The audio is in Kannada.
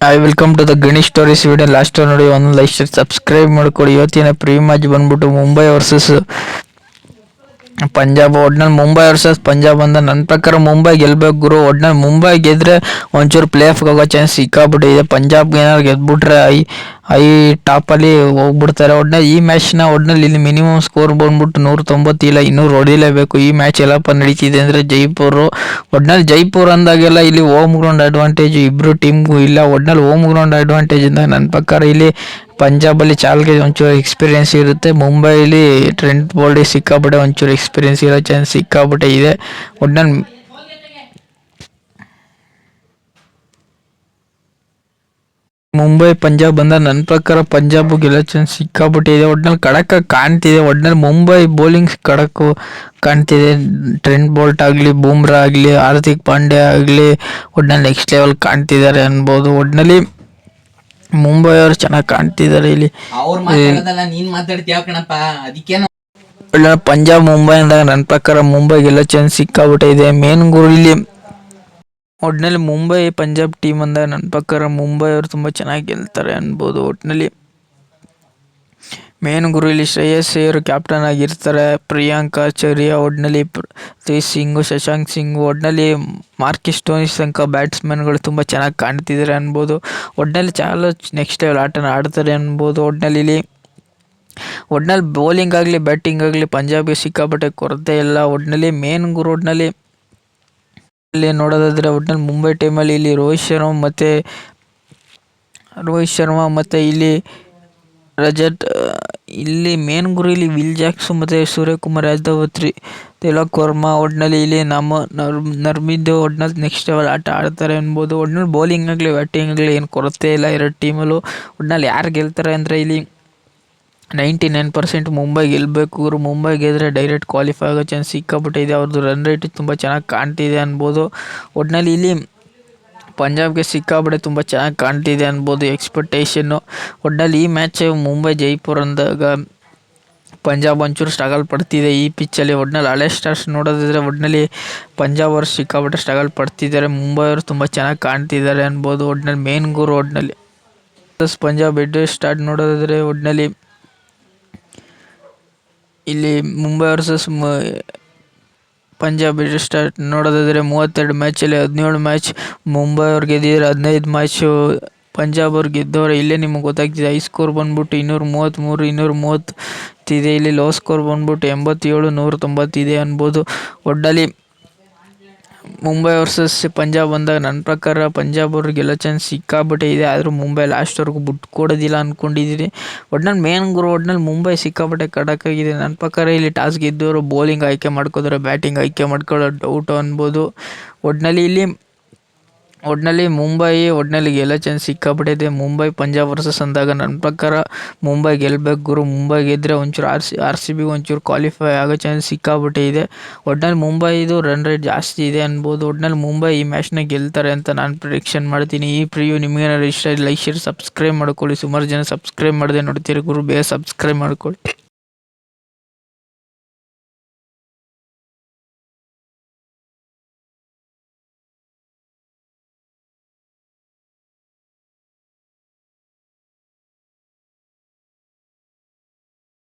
I welcome to the Ganesh stories video. Last ನೋಡಿ ಒಂದು ಲೈಕ್ ಶೇರ್ ಸಬ್ಸ್ಕ್ರೈಬ್ ಮಾಡ್ಕೊಳ್ಳಿ. ಇವತ್ತಿನ ಪ್ರೀ ಮ್ಯಾಚ್ ಬಂದ್ಬಿಟ್ಟು ಮುಂಬೈ ವರ್ಸಸ್ ಪಂಜಾಬ್. ಒಟ್ನಲ್ಲಿ ಮುಂಬೈ ವರ್ಸಸ್ ಪಂಜಾಬ್ ಅಂತ ನನ್ನ ಪ್ರಕಾರ ಮುಂಬೈ ಗೆಲ್ಬೇಕು ಗುರು. ಒಟ್ನಲ್ಲಿ ಮುಂಬೈ ಗೆದ್ರೆ ಒಂಚೂರು ಪ್ಲೇ ಆಫ್ಗೆ ಹೋಗೋ ಚಾನ್ಸ್ ಸಿಕ್ಕಾಬಿಟ್ಟಿದೆ. ಪಂಜಾಬ್ಗೆ ಏನಾದ್ರು ಗೆದ್ಬಿಟ್ರೆ ಐ ಟಾಪಲ್ಲಿ ಹೋಗ್ಬಿಡ್ತಾರೆ. ಒಟ್ನಲ್ಲಿ ಈ ಮ್ಯಾಚ್ನ ಇಲ್ಲಿ ಮಿನಿಮಮ್ ಸ್ಕೋರ್ ಬಂದ್ಬಿಟ್ಟು 190 ಇಲ್ಲ 200 ಹೊಡಿಲೇಬೇಕು. ಈ ಮ್ಯಾಚ್ ಎಲ್ಲಪ್ಪ ನಡೀತಿದೆ ಅಂದರೆ ಜೈಪುರ್. ಒಟ್ನಲ್ಲಿ ಜೈಪುರ್ ಅಂದಾಗೆಲ್ಲ ಇಲ್ಲಿ ಹೋಮ್ ಗ್ರೌಂಡ್ ಅಡ್ವಾಂಟೇಜ್ ಇಬ್ಬರು ಟೀಮ್ಗೂ ಇಲ್ಲ. ಒಟ್ನಲ್ಲಿ ಹೋಮ್ ಗ್ರೌಂಡ್ ಅಡ್ವಾಂಟೇಜ್ ಇಂದ ನನ್ನ ಪ್ರಕಾರ ಇಲ್ಲಿ ಪಂಜಾಬಲ್ಲಿ ಚಾಲ್ಗೆ ಒಂಚೂರು ಎಕ್ಸ್ಪೀರಿಯೆನ್ಸ್ ಇರುತ್ತೆ. ಮುಂಬೈಲಿ ಟ್ರೆಂಟ್ ಬೋಲ್ಟ್ ಸಿಕ್ಕಾಪಟ್ಟೆ ಒಂಚೂರು ಎಕ್ಸ್ಪೀರಿಯೆನ್ಸ್ ಇರೋ ಚಾನ್ಸ್ ಸಿಕ್ಕಾಪಟ್ಟೆ ಇದೆ. ಒಟ್ನಲ್ಲಿ ಮುಂಬೈ ಪಂಜಾಬ್ ಬಂದ ನನ್ನ ಪ್ರಕಾರ ಪಂಜಾಬ್ ಗೆಲ್ಲೋ ಚಾನ್ಸ್ ಸಿಕ್ಕಾಪಟ್ಟೆ ಇದೆ. ಒಟ್ನಲ್ಲಿ ಕಡಕ ಕಾಣ್ತಿದೆ. ಒಟ್ನಲ್ಲಿ ಮುಂಬೈ ಬೌಲಿಂಗ್ ಕಡಕು ಕಾಣ್ತಿದೆ. ಟ್ರೆಂಟ್ ಬೋಲ್ಟ್ ಆಗಲಿ, ಬೂಮ್ರಾ ಆಗಲಿ, ಹಾರ್ದಿಕ್ ಪಾಂಡ್ಯ ಆಗಲಿ ಒಟ್ನಲ್ಲಿ ನೆಕ್ಸ್ಟ್ ಲೆವೆಲ್ ಕಾಣ್ತಿದ್ದಾರೆ ಅನ್ಬೋದು. ಒಟ್ನಲ್ಲಿ ಮುಂಬೈ ಅವರು ಚೆನ್ನಾಗಿ ಕಾಣ್ತಿದ್ದಾರೆ ಇಲ್ಲಿ. ಪಂಜಾಬ್ ಮುಂಬೈ ಅಂದಾಗ ನನ್ನ ಪ್ರಕಾರ ಮುಂಬೈ ಗೆಲ್ಲೋ ಚಾನ್ಸ್ ಸಿಕ್ಕಾಬಿಟ್ಟೆ ಇದೆ. ಮೇನ್ ಗುರು ಇಲ್ಲಿ ಒಟ್ನಲ್ಲಿ ಮುಂಬೈ ಪಂಜಾಬ್ ಟೀಮ್ ಅಂದಾಗ ನನ್ನ ಪ್ರಕಾರ ಮುಂಬೈ ಅವರು ತುಂಬ ಚೆನ್ನಾಗಿ ಗೆಲ್ತಾರೆ ಅನ್ಬೋದು. ಒಟ್ಟಿನಲ್ಲಿ ಮೇನ್ ಗುರು ಇಲ್ಲಿ ಶ್ರೇಯಸ್ ಅಯ್ಯರ್ ಕ್ಯಾಪ್ಟನ್ ಆಗಿರ್ತಾರೆ. ಪ್ರಿಯಾಂಕ್ ಆಚಾರ್ಯ, ಒಟ್ನಲ್ಲಿ ಪೃಥ್ವಿ ಸಿಂಗ್, ಶಶಾಂಕ್ ಸಿಂಗ್, ಒಟ್ನಲ್ಲಿ ಮಾರ್ಕಿಸ್ ಸ್ಟೋನಿಸ್ ತನಕ ಬ್ಯಾಟ್ಸ್ಮನ್ಗಳು ತುಂಬ ಚೆನ್ನಾಗಿ ಕಾಣ್ತಿದ್ದಾರೆ ಅನ್ಬೋದು. ಒಟ್ನಲ್ಲಿ ಚಾಲು ನೆಕ್ಸ್ಟ್ ಲೆವೆಲ್ ಆಟನ ಆಡ್ತಾರೆ ಅನ್ಬೋದು. ಒಟ್ನಲ್ಲಿ ಬೌಲಿಂಗ್ ಆಗಲಿ ಬ್ಯಾಟಿಂಗ್ ಆಗಲಿ ಪಂಜಾಬ್ಗೆ ಸಿಕ್ಕಾಪಟ್ಟೆ ಕೊರತೆ ಇಲ್ಲ. ಒಟ್ನಲ್ಲಿ ಮೇನ್ ಗುರು ಒಟ್ನಲ್ಲಿ ನೋಡೋದಾದರೆ ಒಟ್ನಲ್ಲಿ ಮುಂಬೈ ಟೀಮಲ್ಲಿ ಇಲ್ಲಿ ರೋಹಿತ್ ಶರ್ಮಾ ಮತ್ತು ಇಲ್ಲಿ ರಜತ್, ಇಲ್ಲಿ ಮೇನ್ ಗುರು ಇಲ್ಲಿ ವಿಲ್ ಜಾಕ್ಸು ಮತ್ತು ಸೂರ್ಯಕುಮಾರ್ ಯಾದವ್, ತಿಲಕ್ ವರ್ಮಾ, ಒಟ್ನಲ್ಲಿ ಇಲ್ಲಿ ನರ್ಮಿದ್ದು ಒಟ್ನಲ್ಲಿ ನೆಕ್ಸ್ಟ್ ಲೆವೆಲ್ ಆಟ ಆಡ್ತಾರೆ ಅನ್ಬೋದು. ಒಟ್ನಲ್ಲಿ ಬೌಲಿಂಗ್ ಆಗಲಿ ಬ್ಯಾಟಿಂಗ್ ಆಗಲಿ ಏನು ಕೊರತೆ ಇಲ್ಲ ಎರಡು ಟೀಮಲ್ಲೂ. ಒಟ್ನಲ್ಲಿ ಯಾರು ಗೆಲ್ತಾರೆ ಅಂದರೆ ಇಲ್ಲಿ 99% ಮುಂಬೈ ಗೆಲ್ಲಬೇಕು ಗುರು. ಮುಂಬೈ ಗೆದ್ರೆ ಡೈರೆಕ್ಟ್ ಕ್ವಾಲಿಫೈ ಆಗೋ ಚಾನ್ಸ್ ಸಿಕ್ಕಾಪಟ್ಟೆ ಇದೆ. ಅವ್ರದ್ದು ರನ್ ರೇಟ್ ತುಂಬ ಚೆನ್ನಾಗಿ ಕಾಣ್ತಿದೆ ಅನ್ಬೋದು. ಒಟ್ನಲ್ಲಿ ಇಲ್ಲಿ ಪಂಜಾಬ್ಗೆ ಸಿಕ್ಕಾಪಟ್ಟೆ ತುಂಬ ಚೆನ್ನಾಗಿ ಕಾಣ್ತಿದೆ ಅನ್ಬೋದು ಎಕ್ಸ್ಪೆಕ್ಟೇಷನ್ನು. ಒಟ್ನಲ್ಲಿ ಈ ಮ್ಯಾಚ್ ಮುಂಬೈ ಜೈಪುರ್ ಅಂದಾಗ ಪಂಜಾಬ್ ಒಂಚೂರು ಸ್ಟ್ರಗಲ್ ಪಡ್ತಿದೆ ಈ ಪಿಚ್ಚಲ್ಲಿ. ಒಟ್ನಲ್ಲಿ ಹಳೆ ಸ್ಟಾರ್ಸ್ ನೋಡೋದಾದರೆ ಒಟ್ನಲ್ಲಿ ಪಂಜಾಬ್ ಅವರು ಸಿಕ್ಕಾಪಟ್ಟೆ ಸ್ಟ್ರಗಲ್ ಪಡ್ತಿದ್ದಾರೆ. ಮುಂಬೈ ಅವರು ತುಂಬ ಚೆನ್ನಾಗಿ ಕಾಣ್ತಿದ್ದಾರೆ ಅನ್ಬೋದು. ಒಟ್ನಲ್ಲಿ ಮೇನ್ ಗುರು ಒಟ್ನಲ್ಲಿ ಪಂಜಾಬ್ ಹೆಡ್ ಸ್ಟಾರ್ಟ್ ನೋಡೋದಾದರೆ ಒಟ್ನಲ್ಲಿ ಇಲ್ಲಿ ಮುಂಬೈ ವರ್ಸಸ್ ಪಂಜಾಬ್ ಸ್ಟಾರ್ಟ್ ನೋಡೋದಾದರೆ 32 ಮ್ಯಾಚಲ್ಲಿ 17 ಮ್ಯಾಚ್ ಮುಂಬೈ ಅವ್ರು ಗೆದ್ದಿದ್ದಾರೆ. 15 ಮ್ಯಾಚು ಪಂಜಾಬ್ ಅವ್ರು ಗೆದ್ದವ್ರೆ. ಇಲ್ಲೇ ನಿಮಗೆ ಗೊತ್ತಾಗ್ತಿದೆ. ಹೈ ಸ್ಕೋರ್ ಬಂದ್ಬಿಟ್ಟು 233, 230 ಇದೆ. ಇಲ್ಲಿ ಲೋ ಸ್ಕೋರ್ ಬಂದ್ಬಿಟ್ಟು 87, 190 ಇದೆ ಅನ್ಬೋದು. ಒಟ್ಟಲ್ಲಿ ಮುಂಬೈ ವರ್ಸಸ್ ಪಂಜಾಬ್ ಅಂದಾಗ ನನ್ನ ಪ್ರಕಾರ ಪಂಜಾಬ್ ಅವ್ರಿಗೆ ಗೆಲ್ಲೋ ಚಾನ್ಸ್ ಸಿಕ್ಕಾಪಟ್ಟೆ ಇದೆ. ಆದರೂ ಮುಂಬೈ ಲಾಸ್ಟ್ವರೆಗೂ ಬಿಟ್ಟು ಕೊಡೋದಿಲ್ಲ ಅಂದ್ಕೊಂಡಿದ್ದೀನಿ. ಒಟ್ನಲ್ಲಿ ಮೇನ್ ಗುರು ಒಟ್ನಲ್ಲಿ ಮುಂಬೈ ಸಿಕ್ಕಾಪಟ್ಟೆ ಕಡಕಾಗಿದೆ. ನನ್ನ ಪ್ರಕಾರ ಇಲ್ಲಿ ಟಾಸ್ ಗೆದ್ದವರು ಬೌಲಿಂಗ್ ಆಯ್ಕೆ ಮಾಡ್ಕೋತಾರೆ, ಬ್ಯಾಟಿಂಗ್ ಆಯ್ಕೆ ಮಾಡ್ಕೊಳ್ಳೋ ಡೌಟು ಅನ್ಬೋದು. ಒಟ್ನಲ್ಲಿ ಮುಂಬೈ ಗೆಲ್ಲೋ ಚಾನ್ಸ್ ಸಿಕ್ಕಾಪಟ್ಟೆ ಇದೆ. ಮುಂಬೈ ಪಂಜಾಬ್ ವರ್ಸಸ್ ಅಂದಾಗ ನನ್ನ ಪ್ರಕಾರ ಮುಂಬೈ ಗೆಲ್ಲಬೇಕು ಗುರು. ಮುಂಬೈ ಗೆದ್ದರೆ ಒಂಚೂರು ಆರ್ ಸಿ ಬಿಗೆ ಒಂಚೂರು ಕ್ವಾಲಿಫೈ ಆಗೋ ಚಾನ್ಸ್ ಸಿಕ್ಕಾಪಟ್ಟೆ ಇದೆ. ಒಟ್ನಲ್ಲಿ ಮುಂಬೈದು ರನ್ ರೇಟ್ ಜಾಸ್ತಿ ಇದೆ ಅನ್ಬೋದು. ಒಟ್ನಲ್ಲಿ ಮುಂಬೈ ಈ ಮ್ಯಾಚ್ನ ಗೆಲ್ತಾರೆ ಅಂತ ನಾನು ಪ್ರಿಡಿಕ್ಷನ್ ಮಾಡ್ತೀನಿ. ಈ ಪ್ರಿವ್ಯೂ ನಿಮಗೇನಾದ್ರು ಇಷ್ಟ ಲೈಕ್ ಶೇರ್ ಸಬ್ಸ್ಕ್ರೈಬ್ ಮಾಡ್ಕೊಳ್ಳಿ. ಸುಮಾರು ಜನ ಸಬ್ಸ್ಕ್ರೈಬ್ ಮಾಡದೆ ನೋಡ್ತೀರಿ ಗುರು, ಬೇಗ ಸಬ್ಸ್ಕ್ರೈಬ್ ಮಾಡ್ಕೊಳ್ಳಿ.